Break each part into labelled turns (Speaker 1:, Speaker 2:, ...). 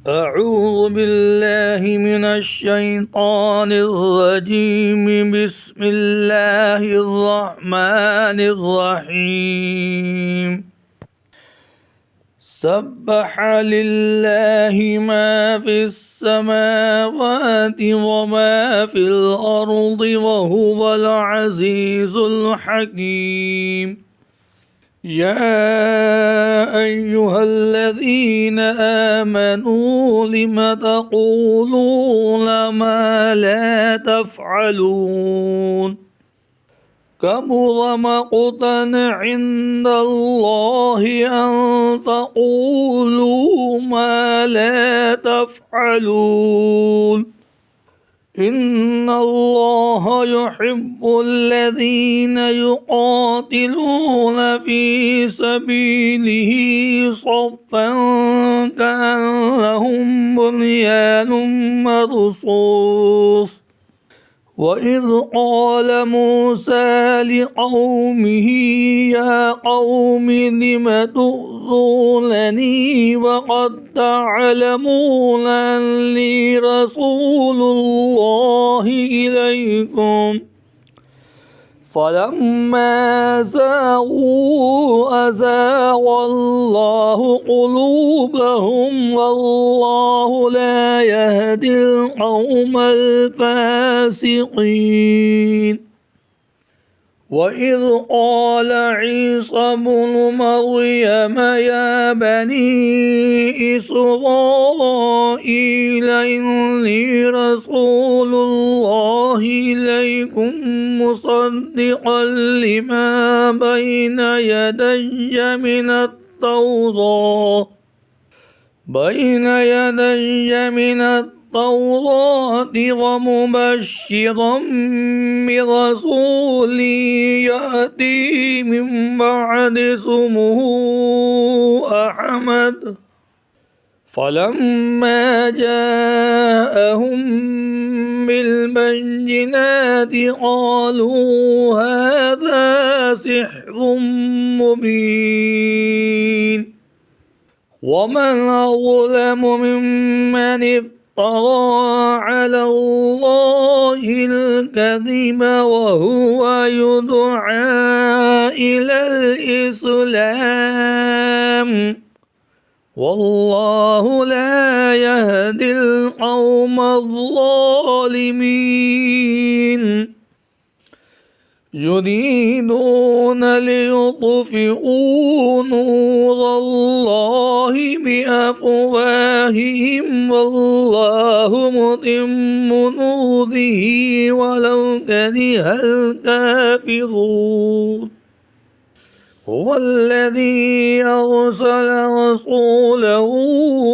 Speaker 1: أعوذ بالله من الشيطان الرجيم. بسم الله الرحمن الرحيم. سبح لله ما في السماوات وما في الأرض وهو العزيز الحكيم. يا أيها الذين آمنوا لم تقولون ما لا تفعلون؟ كبر مقتا عند الله أن تقولوا ما لا تفعلون. إن الله يحب الذين يقاتلون في سبيله صفا كأنهم بنيان مرصوص. وإذ قال موسى لقومه يا قوم لم تؤذونني وقد تعلمون أني رسول الله إليكم؟ فلما زاغوا أزاغ الله قلوبهم والله لا يهدي القوم الفاسقين. وإذ قال عيسى ابن مريم يا بني إسرائيل إني رسول الله إليكم مصدقا لما بين يدي من التوراة ومبشرا برسول يأتي من بعد اسمه أحمد. فلما جاءهم بالبينات قالوا هذا سحر مبين. ومن أظلم ممن افترى على الله الكذب وهو يدعى إلى الإسلام والله لا يهدي القوم الظالمين. يريدون ليطفئوا نور الله بأفواههم والله متم نوره ولو كره الكافرون. هو الذي أرسل رسوله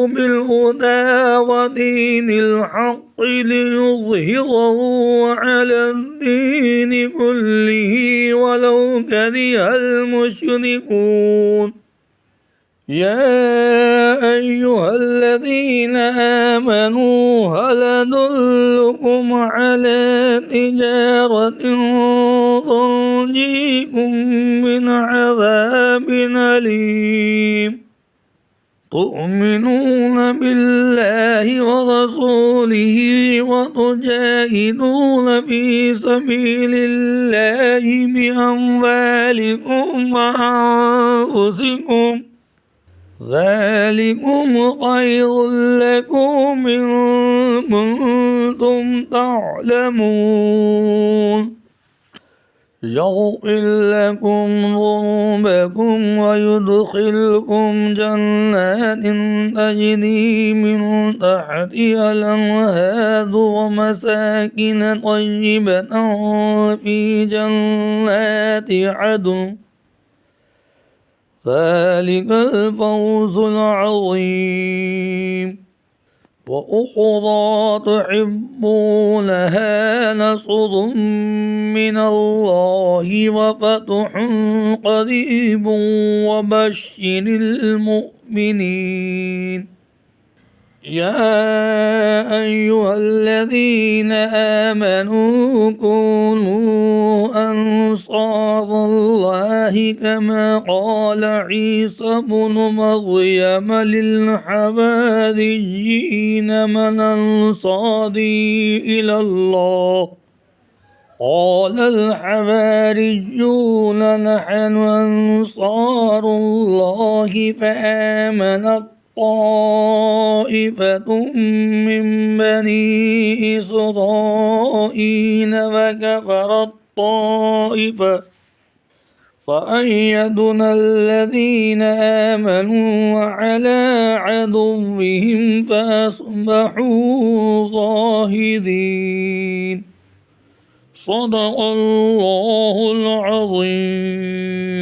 Speaker 1: بالهدى ودين الحق ليظهره على الدين كله ولو كره المشركون. يا أيها الذين آمنوا هل أدلكم على تجارة تنجيكم من عذاب أليم؟ تؤمنون بالله ورسوله وتجاهدون في سبيل الله بأموالكم وأنفسكم ذلكم خير لكم إن كنتم تعلمون. يغفر لكم ذنوبكم ويدخلكم جنات تجري من تحتها الأنهار ومساكن طيبة في جنات عدن ذلك الفوز العظيم. وأخرى تحبونها نصر من الله وفتح قريب وبشر المؤمنين. يا أيها الذين آمنوا كونوا أنصار الله الله كما قال عيسى بن مريم للحواريين من أنصاري إلى الله قال الحواريون نحن أنصار الله فآمنت طائفة من بني إسرائيل وكفرت طائفة فأيدنا الذين آمنوا وعلى عدوهم فأصبحوا ظاهرين. صدق الله العظيم.